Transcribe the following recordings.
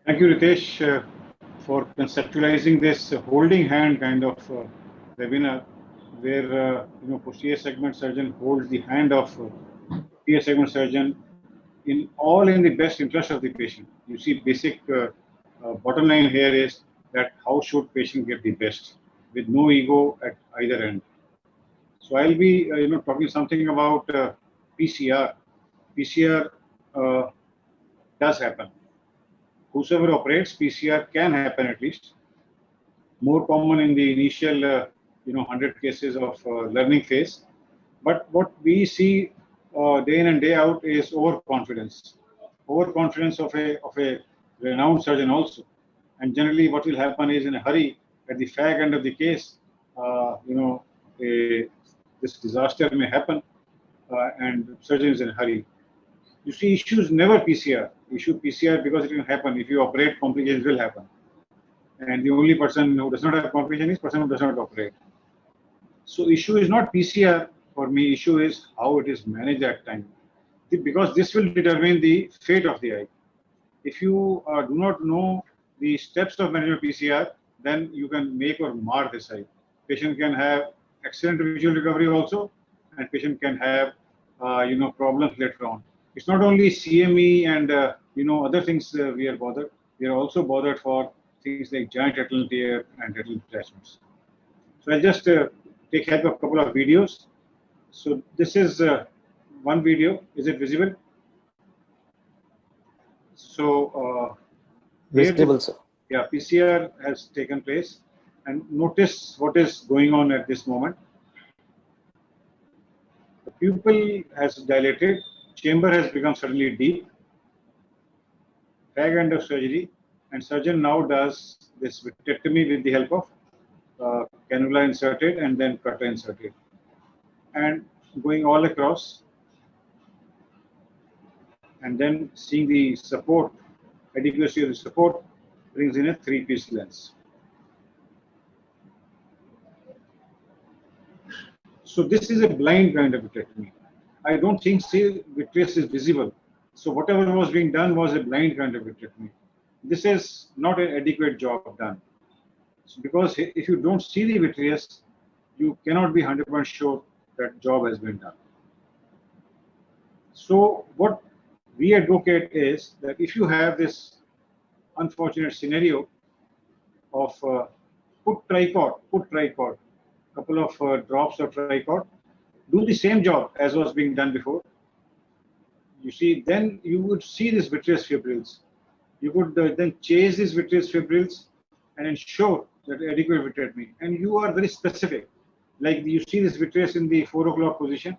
Thank you, Ritesh, for conceptualizing this holding hand kind of webinar, where posterior segment surgeon holds the hand of posterior segment surgeon in the best interest of the patient. You see, basic bottom line here is that how should patient get the best with no ego at either end. So I'll be talking something about PCR. PCR does happen. Whosoever operates, PCR can happen at least. More common in the initial 100 cases of learning phase. But what we see day in and day out is overconfidence. Overconfidence of a renowned surgeon also. And generally what will happen is, in a hurry, at the fag end of the case, this disaster may happen and surgeon is in a hurry. You see, issues never PCR. Issue PCR because it can happen. If you operate, complications will happen. And the only person who does not have complication is person who does not operate. So issue is not PCR for me. Issue is how it is managed at time, because this will determine the fate of the eye. If you do not know the steps of management PCR, then you can make or mar this eye. Patient can have excellent visual recovery also, and patient can have problems later on. It's not only CME and other things we are bothered. We are also bothered for things like giant retinal tear and retinal detachments. So I'll just take help of a couple of videos. So this is one video. Is it visible? So visible, sir. Yeah, PCR has taken place, and notice what is going on at this moment. The pupil has dilated. Chamber has become suddenly deep. Fag end of surgery, and surgeon now does this vitrectomy with the help of cannula inserted and then cutter inserted, and going all across, and then seeing the support, adequacy of the support, brings in a 3-piece lens. So this is a blind kind of vitrectomy. I don't think vitreous is visible. So whatever was being done was a blind kind of vitrectomy. This is not an adequate job done. So because if you don't see the vitreous, you cannot be 100% sure that job has been done. So what we advocate is that if you have this unfortunate scenario of put tricot, couple of drops of tricot, do the same job as was being done before. You see, then you would see these vitreous fibrils. You could then chase these vitreous fibrils and ensure that adequate vitrectomy. And you are very specific. Like you see this vitreous in the 4 o'clock position.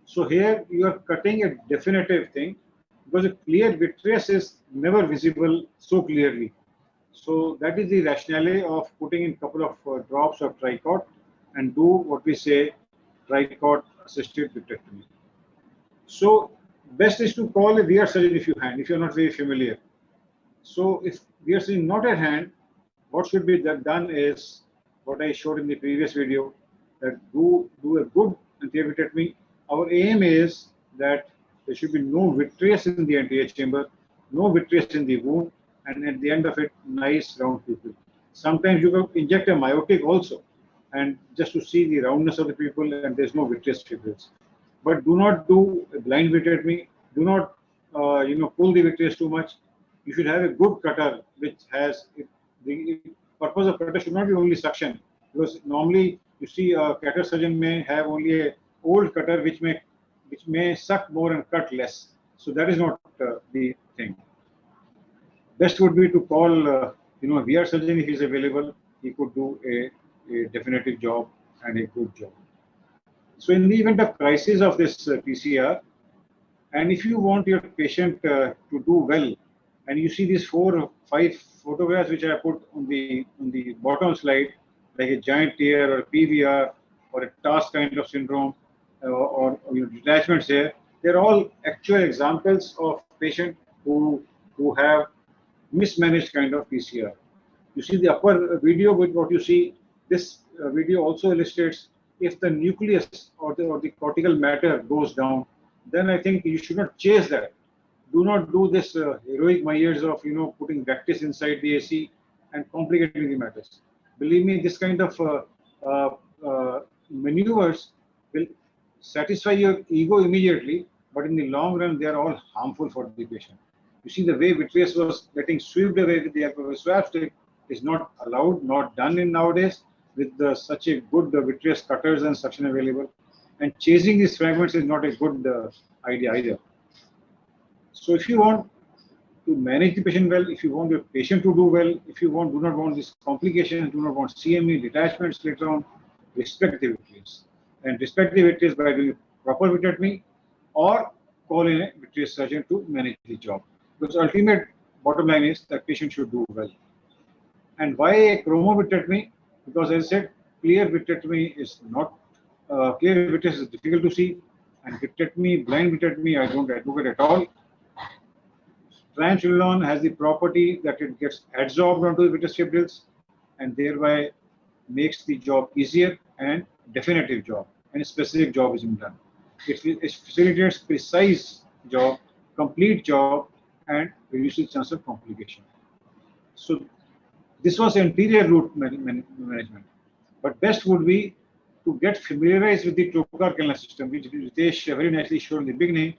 So here you are cutting a definitive thing, because a clear vitreous is never visible so clearly. So that is the rationale of putting in a couple of drops of tricot and do what we say tricot assisted vitrectomy. So best is to call a VR surgeon if you're not very familiar. So if VR surgeon not at hand, what should be done is what I showed in the previous video, that do a good anterior vitrectomy. Our aim is that there should be no vitreous in the anterior chamber, no vitreous in the wound, and at the end of it, nice round pupil. Sometimes you can inject a myotic also, and just to see the roundness of the pupil, and there's no vitreous fibrils. But do not do a blind vitrectomy. Do not pull the vitreous too much. You should have a good cutter which has the purpose of cutter should not be only suction, because normally you see a cutter surgeon may have only a old cutter which may suck more and cut less. So that is not the thing. Best would be to call a VR surgeon if he is available. He could do a definitive job and a good job. So in the event of crisis of this PCR, and if you want your patient to do well, and you see these 4 or 5 photographs which I put on the bottom slide, like a giant tear or a PVR or a task kind of syndrome or detachments here, they're all actual examples of patients who have mismanaged kind of PCR. You see the upper video with what you see. This video also illustrates if the nucleus or the cortical matter goes down, then I think you should not chase that. do not do this heroic measures of putting vectors inside the AC and complicating the matters. Believe me, this kind of uh, maneuvers will satisfy your ego immediately, but in the long run, they are all harmful for the patient. You see, the way vitreous was getting swept away with the help of a swab stick is not allowed, not done in nowadays with such a good vitreous cutters and suction available. And chasing these fragments is not a good idea either. So if you want to manage the patient well, if you want your patient to do well, if you do not want this complication, do not want CME detachments later on, respect the vitreous. And respect the vitreous by doing proper vitrectomy or call in a vitreous surgeon to manage the job. Because ultimate bottom line is that patient should do well. And why a chromovitrectomy? Because as I said, clear vitrectomy is not, clear vitreous is difficult to see, and vitrectomy, blind vitrectomy, I don't advocate at all. Triamcinolone has the property that it gets adsorbed onto the vitreous fibrils and thereby makes the job easier and definitive job, and a specific job is being done. It facilitates precise job, complete job, and reduces chance of complication. So this was anterior route management, but best would be to get familiarized with the trocar canal system, which Ritesh very nicely showed in the beginning.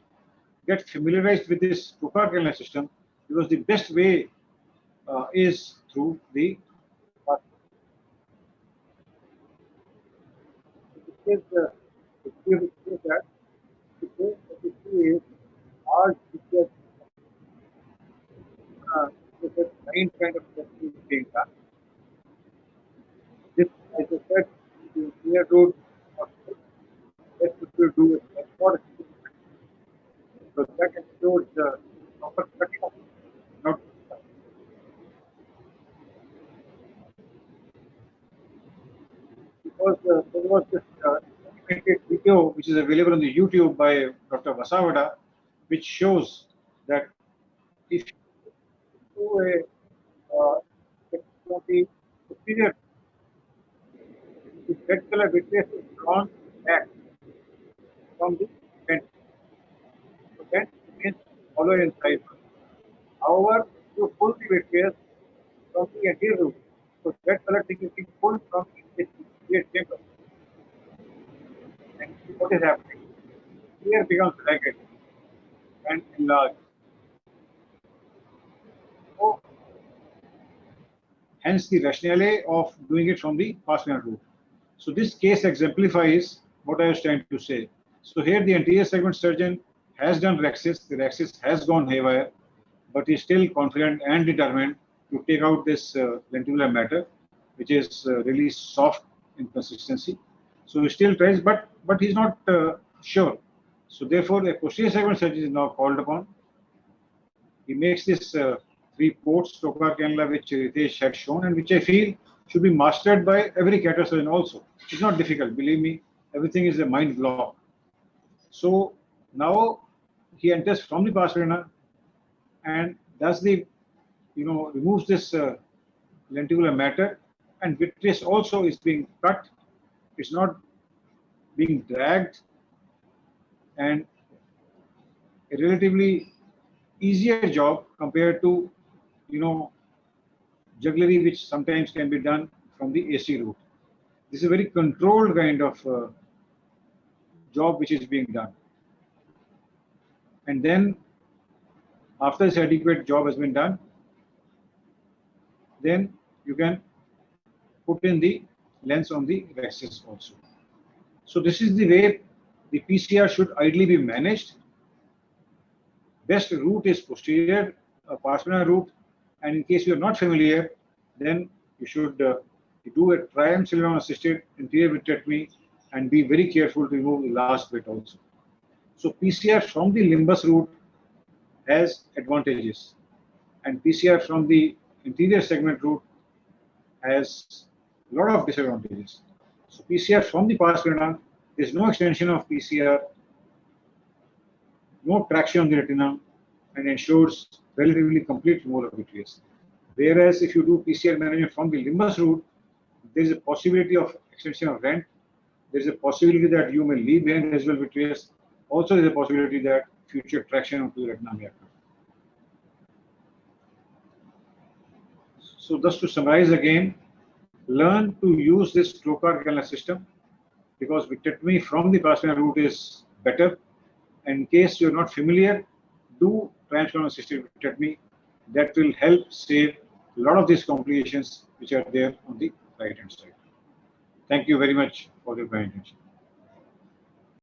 Get familiarized with this trocar canal system, because the best way is through the nine kind of testing being done. This, as I said, the clear road best will do it. That's what so that ensures the proper cutting of not because there was this animated video which is available on the YouTube by Dr. Vasavada, which shows that if you do the superior, the red color vitreous is drawn back from the vent. So vent remains hollow inside. However, you pull the vitreous from the anterior root. So red color thing is being pulled from the chamber. And what is happening? Here becomes ragged and enlarged. So, hence the rationale of doing it from the pars-plana route. So this case exemplifies what I was trying to say. So here the anterior segment surgeon has done rhexis, the rhexis has gone haywire, but is still confident and determined to take out this lenticular matter, which is really soft in consistency. So he still tries, but he's not sure. So therefore, a posterior segment surgeon is now called upon. He makes this 3 ports trocar cannula, which Ritesh had shown, and which I feel should be mastered by every cataract surgeon also. It's not difficult, believe me. Everything is a mind block. So now he enters from the pars-plana and does the, removes this lenticular matter, and vitreous also is being cut. It's not being dragged, and a relatively easier job compared to, jugglery, which sometimes can be done from the AC route. This is a very controlled kind of job which is being done. And then, after this adequate job has been done, then you can put in the lens on the rhexis also. So this is the way the PCR should ideally be managed. Best route is posterior, pars-plana route, and in case you are not familiar, then you should do a triamcinolone assisted anterior vitrectomy and be very careful to remove the last bit also. So PCR from the limbus route has advantages, and PCR from the anterior segment route has a lot of disadvantages. So PCR from the pars-plana, there is no extension of PCR, no traction on the retina, and ensures relatively complete removal of vitreous. Whereas if you do PCR management from the limbus route, there is a possibility of extension of rent. There is a possibility that you may leave behind as well vitreous. Also, there is a possibility that future traction onto the retina may occur. So just to summarize again, learn to use this trocar canal system, because vitrectomy from the plasma route is better. And in case you're not familiar, do transcranial assisted vitrectomy. That will help save a lot of these complications which are there on the right hand side. Thank you very much for your kind attention.